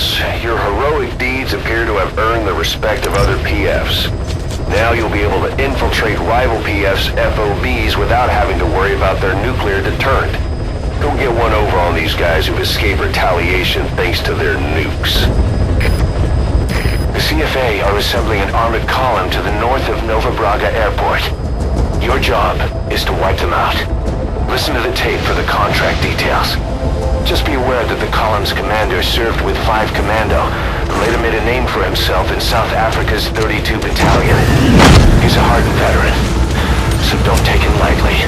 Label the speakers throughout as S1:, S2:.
S1: Boss, your heroic deeds appear to have earned the respect of other PFs. Now you'll be able to infiltrate rival PFs' FOBs without having to worry about their nuclear deterrent. Go get one over on these guys who've escaped retaliation thanks to their nukes. The CFA are assembling an armored column to the north of Nova Braga Airport. Your job is to wipe them out. Listen to the tape for the contract details. Just be aware that the column's commander served with 5 Commando and later made a name for himself in South Africa's 32 Battalion. He's a hardened veteran, so don't take him lightly.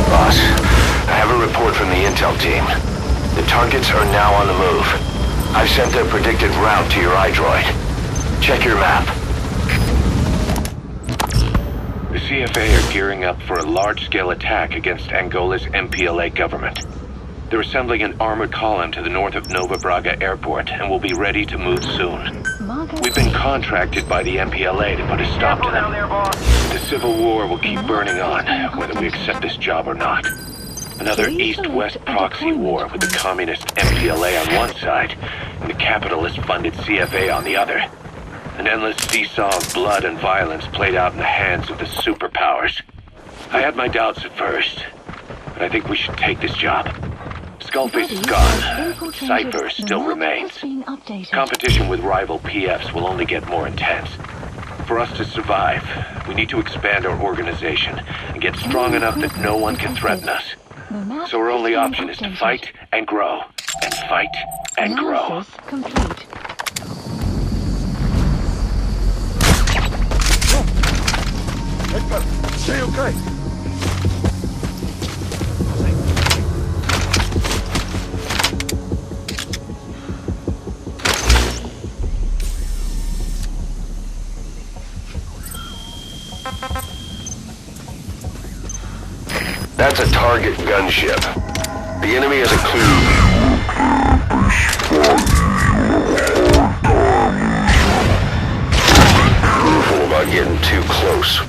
S1: Boss, I have a report from the intel team. The targets are now on the move. I've sent their predicted route to your iDroid. Check your map.
S2: The CFA are gearing up for a large-scale attack against Angola's MPLA government. They're assembling an armored column to the north of Nova Braga Airport and will be ready to move soon. We've been contracted by the MPLA to put a stop to them. The civil war will keep burning on, whether we accept this job or not. Another East-West proxy war with the communist MPLA on one side and the capitalist-funded CFA on the other. An endless seesaw of blood and violence played out in the hands of the superpowers. I had my doubts at first, but I think we should take this job. Skullface is gone. Cypher still remains. Competition with rival PFs will only get more intense. For us to survive, we need to expand our organization and get strong enough that no one can threaten us. So our only option is to fight and grow. And fight and grow.
S3: Complete.
S1: Stay okay. That's a target gunship. The enemy has a clue. Careful about getting too close.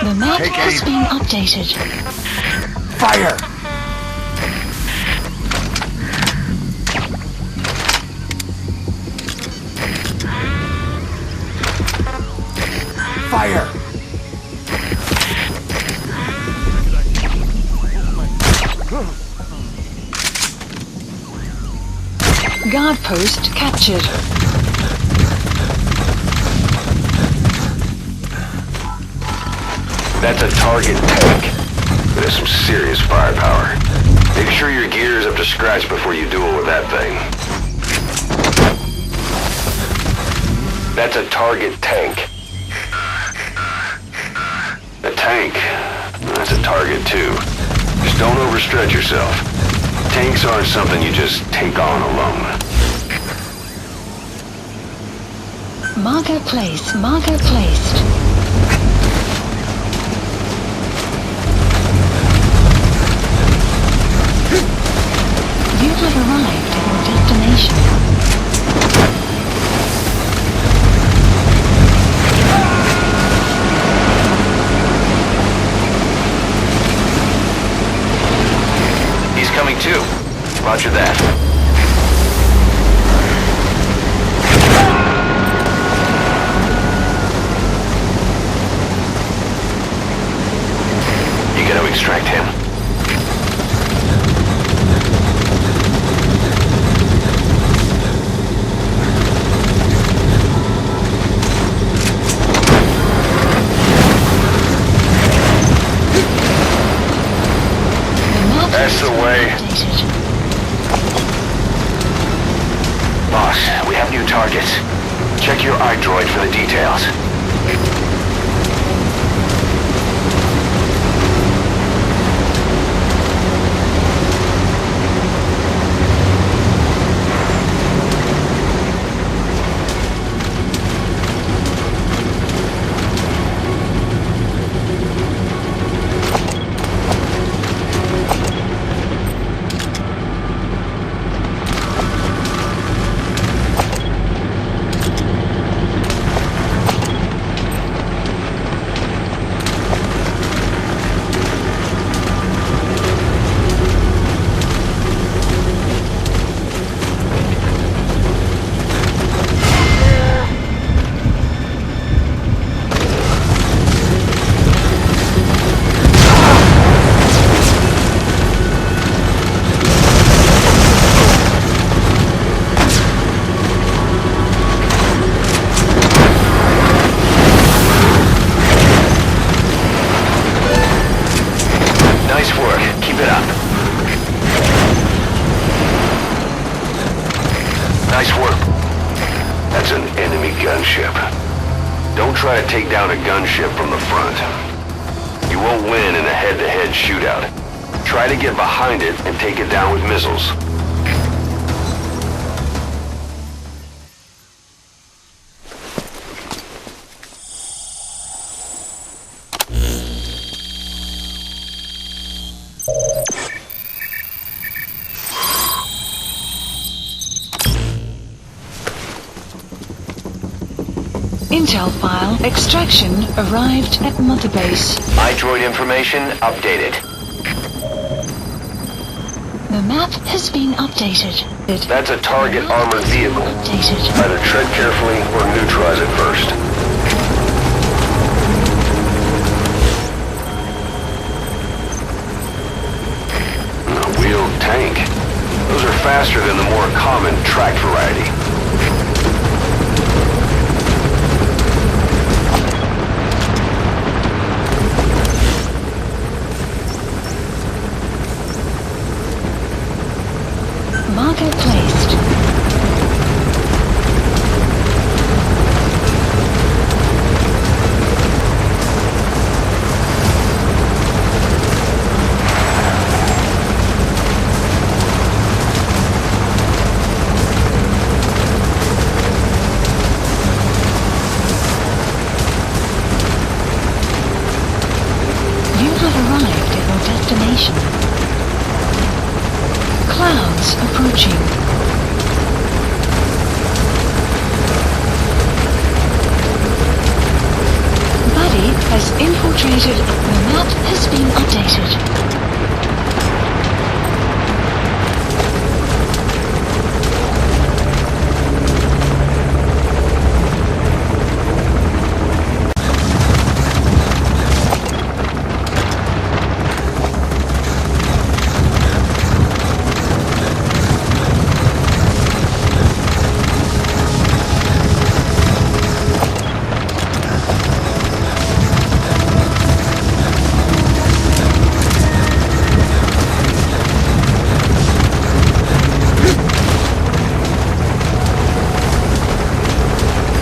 S3: The map has been updated.
S1: Fire! Fire!
S3: Guard post captured.
S1: That's a target tank. It has some serious firepower. Make sure your gear is up to scratch before you duel with that thing. That's a target tank. A tank, that's a target too. Just don't overstretch yourself. Tanks aren't something you just take on alone.
S3: Marker placed. Marker placed. You have arrived at your destination.
S1: He's coming too. Roger that. You gotta extract him. That's the way. Boss, we have new targets. Check your iDroid for the details. Nice work. That's an enemy gunship. Don't try to take down a gunship from the front. You won't win in a head-to-head shootout. Try to get behind it and take it down with missiles.
S3: Intel file extraction arrived at Motherbase.
S1: iDroid information updated.
S3: The map has been updated.
S1: That's a target armored vehicle.
S3: Updated.
S1: Either tread carefully or neutralize it first. A wheeled tank. Those are faster than the more common tracked variety.
S3: Marker placed. You have arrived at your destination. Clouds approaching. Buddy has infiltrated. The map has been updated.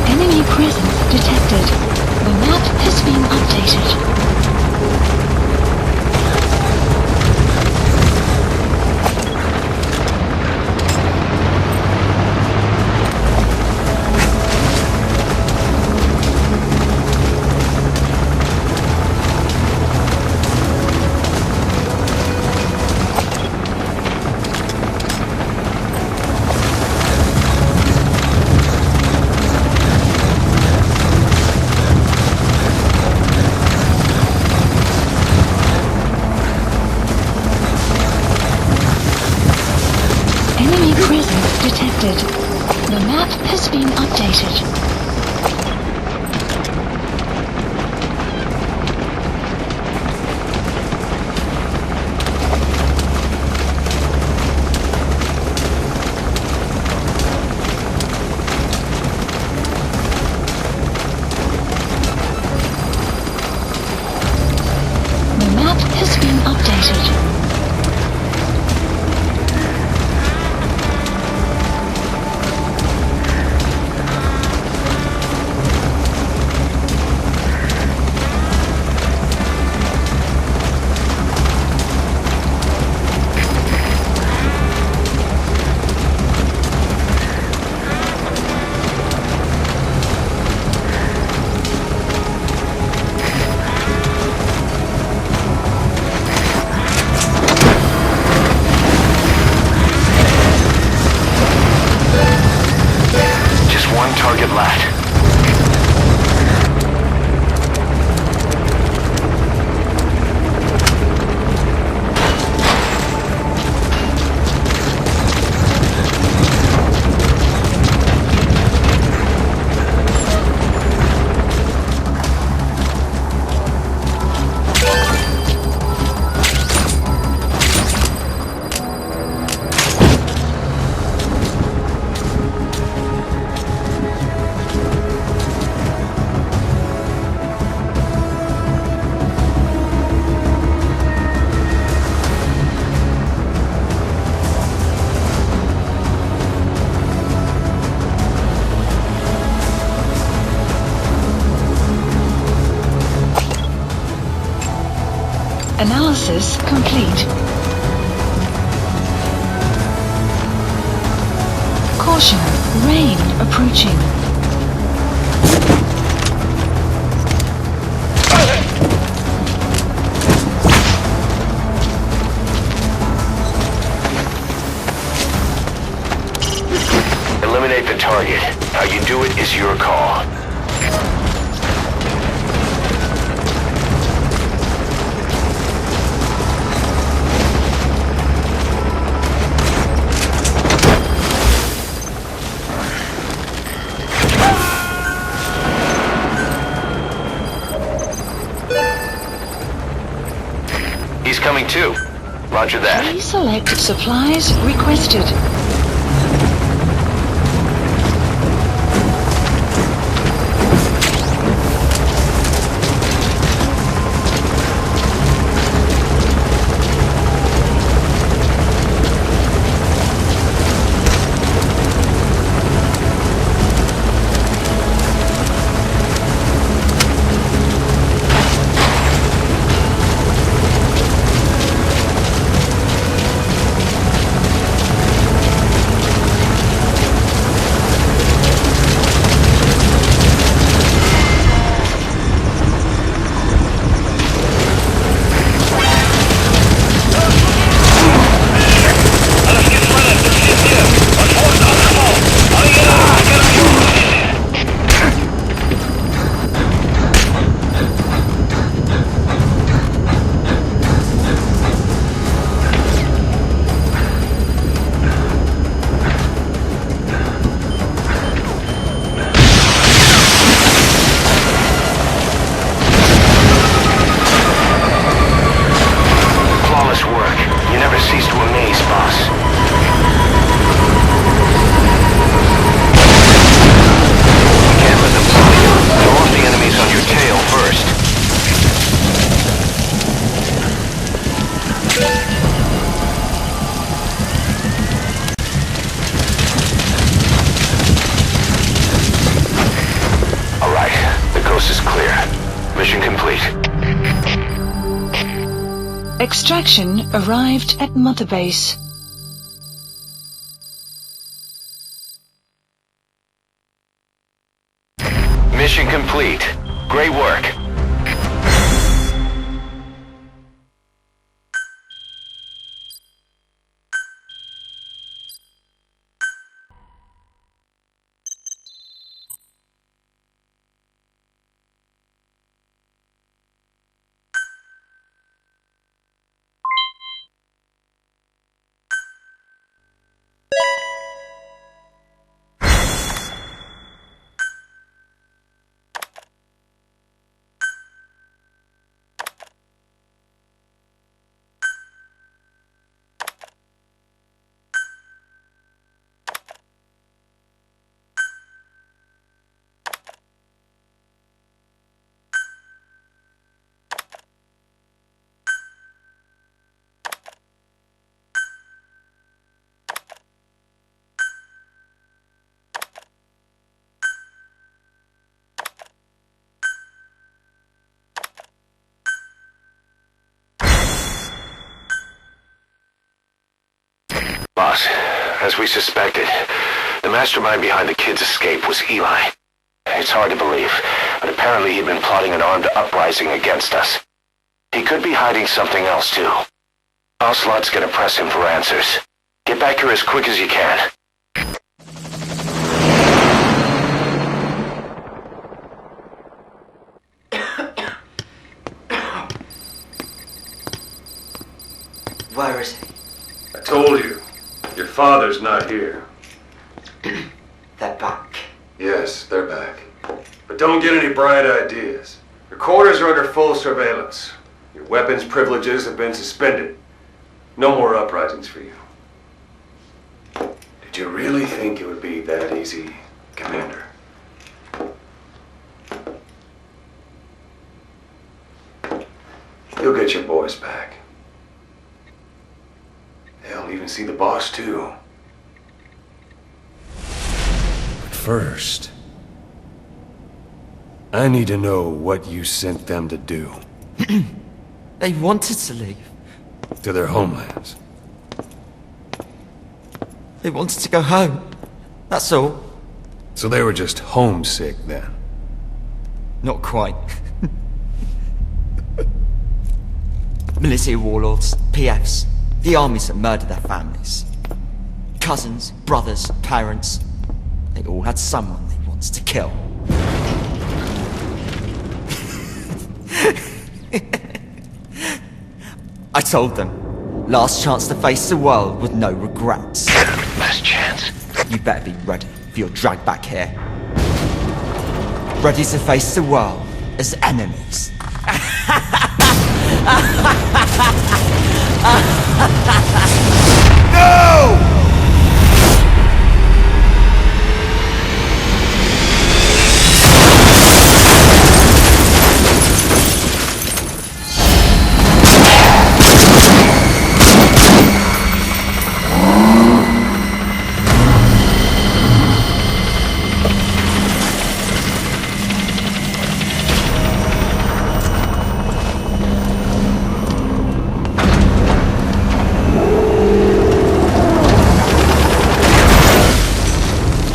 S3: Enemy presence detected. The map has been updated. Enemy presence detected. The map has been updated. The map has been updated.
S1: One target left.
S3: Analysis complete. Caution, rain approaching.
S1: Eliminate the target. How you do it is your call. He's coming too. Roger that.
S3: Please select supplies requested. Extraction arrived at Motherbase.
S1: Mission complete. Great work. Boss, as we suspected, the mastermind behind the kid's escape was Eli. It's hard to believe, but apparently he'd been plotting an armed uprising against us. He could be hiding something else too. Ocelot's gonna press him for answers. Get back here as quick as you can.
S4: Where is he?
S5: I told you. Your father's not here.
S4: They're back.
S5: Yes, they're back. But don't get any bright ideas. Your quarters are under full surveillance. Your weapons privileges have been suspended. No more uprisings for you. Did you really think it would be that easy, Commander? You'll get your boys back. They'll even see the boss, too. But first, I need to know what you sent them to do.
S4: They wanted to leave.
S5: to their homelands.
S6: They wanted to go home. That's all.
S5: So they were just homesick then.
S6: Not quite. Militia warlords, PFs, the armies that murdered their families. Cousins, brothers, parents. They all had someone they wanted to kill. I told them, last chance to face the world with no regrets.
S1: Last chance?
S6: You better be ready for your drag back here. Ready to face the world as enemies. No!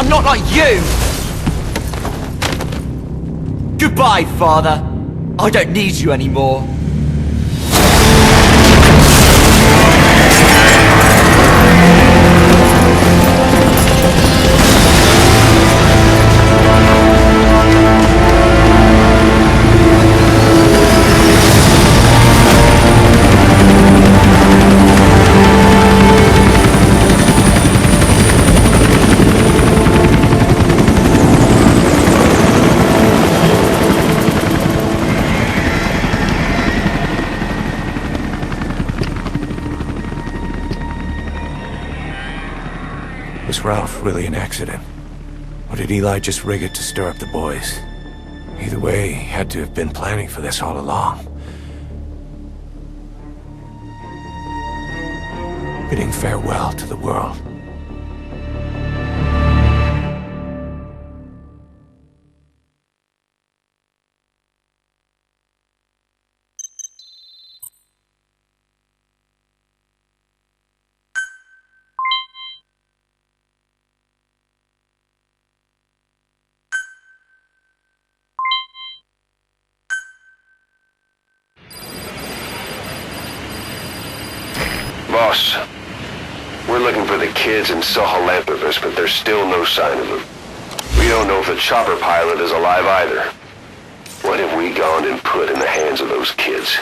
S6: Not like you! Goodbye, Father. I don't need you anymore.
S7: Was Ralph really an accident? Or did Eli just rig it to stir up the boys? Either way, he had to have been planning for this all along. Bidding farewell to the world.
S1: Boss, we're looking for the kids in Sahelanthropus, but there's still no sign of them. We don't know if the chopper pilot is alive either. What have we gone and put in the hands of those kids?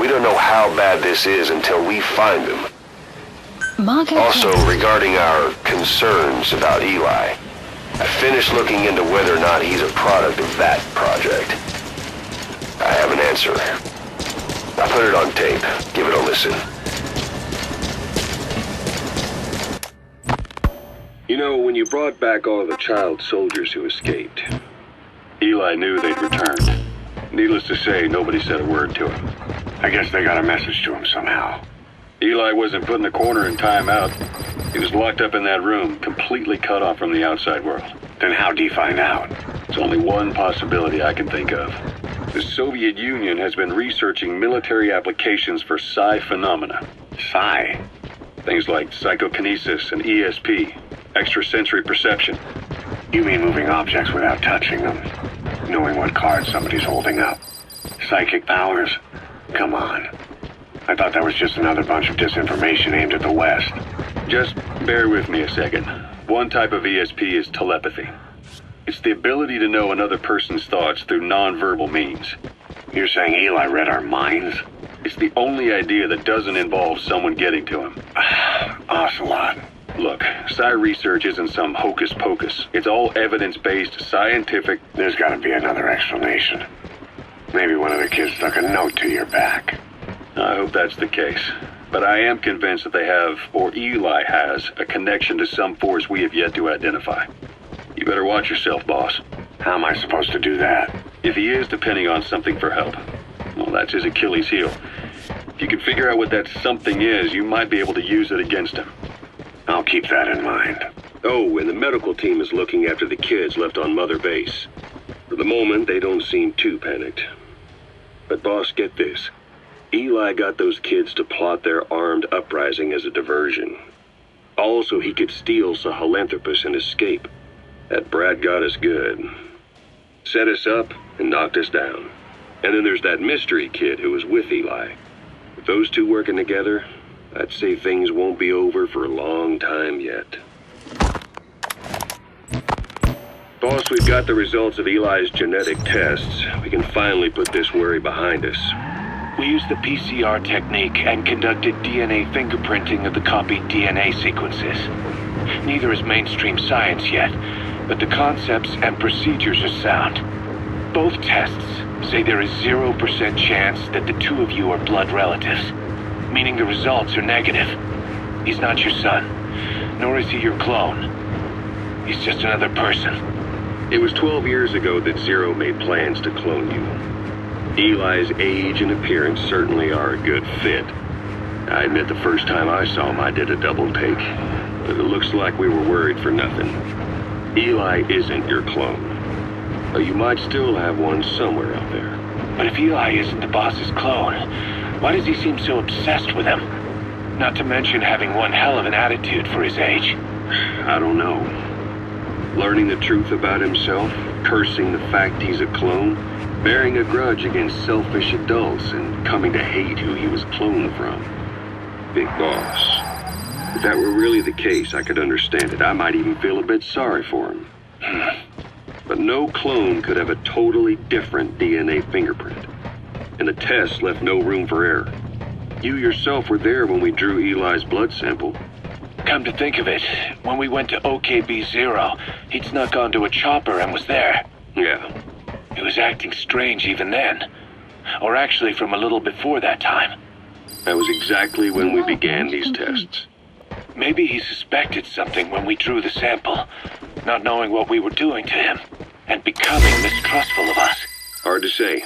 S1: We don't know how bad this is until we find them. Also, regarding our concerns about Eli, I finished looking into whether or not he's a product of that project. I have an answer. I put it on tape. Give it a listen.
S8: You know, when you brought back all of the child soldiers who escaped, Eli knew they'd returned. Needless to say, nobody said a word to him. I guess they got a message to him somehow. Eli wasn't put in the corner in timeout. He was locked up in that room, completely cut off from the outside world. Then how'd he find out? There's only one possibility I can think of. The Soviet Union has been researching military applications for psi phenomena. Psi? Things like psychokinesis and ESP. Extrasensory perception. You mean moving objects without touching them? Knowing what cards somebody's holding up? Psychic powers? Come on. I thought that was just another bunch of disinformation aimed at the West. Just bear with me a second. One type of ESP is telepathy. It's the ability to know another person's thoughts through non-verbal means. You're saying Eli read our minds? It's the only idea that doesn't involve someone getting to him. Ocelot. Look, psi research isn't some hocus pocus. It's all evidence-based, scientific... There's gotta be another explanation. Maybe one of the kids stuck a note to your back. I hope that's the case. But I am convinced that they have, or Eli has, a connection to some force we have yet to identify. You better watch yourself, boss. How am I supposed to do that? If he is depending on something for help, well, that's his Achilles heel. If you can figure out what that something is, you might be able to use it against him. I'll keep that in mind.
S9: Oh, and the medical team is looking after the kids left on Motherbase. For the moment, they don't seem too panicked. But boss, get this. Eli got those kids to plot their armed uprising as a diversion. Also, he could steal Sahelanthropus and escape. That brat got us good. Set us up and knocked us down. And then there's that mystery kid who was with Eli. With those two working together, I'd say things won't be over for a long time yet. Boss, we've got the results of Eli's genetic tests. We can finally put this worry behind us.
S2: We used the PCR technique and conducted DNA fingerprinting of the copied DNA sequences. Neither is mainstream science yet, but the concepts and procedures are sound. Both tests say there is 0% chance that the two of you are blood relatives, meaning the results are negative. He's not your son, nor is he your clone. He's just another person.
S9: It was 12 years ago that Zero made plans to clone you. Eli's age and appearance certainly are a good fit. I admit the first time I saw him I did a double take, but it looks like we were worried for nothing. Eli isn't your clone. Though you might still have one somewhere out there.
S2: But if Eli isn't the boss's clone, why does he seem so obsessed with him? Not to mention having one hell of an attitude for his age.
S9: I don't know. Learning the truth about himself, cursing the fact he's a clone, bearing a grudge against selfish adults, and coming to hate who he was cloned from. Big boss. If that were really the case, I could understand it. I might even feel a bit sorry for him. But no clone could have a totally different DNA fingerprint. And the test left no room for error. You yourself were there when we drew Eli's blood sample.
S2: Come to think of it, when we went to OKB-0, he'd snuck onto a chopper and was there.
S9: Yeah.
S2: He was acting strange even then. Or actually from a little before that time.
S9: That was exactly when we began these tests.
S2: Maybe he suspected something when we drew the sample, not knowing what we were doing to him, and becoming mistrustful of us.
S9: Hard to say.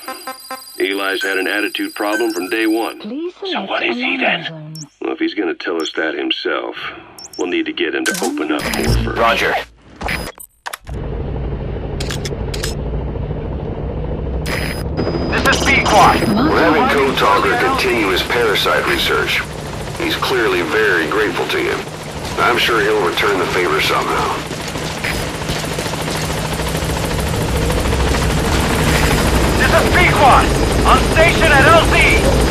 S9: Eli's had an attitude problem from day one.
S2: So what is he then?
S9: Well, if he's gonna tell us that himself, we'll need to get him to open up more first.
S1: Roger. This is Pequot. We're having Code Talker continue his parasite research. He's clearly very grateful to you. I'm sure he'll return the favor somehow. This is Pequot! On station at LZ!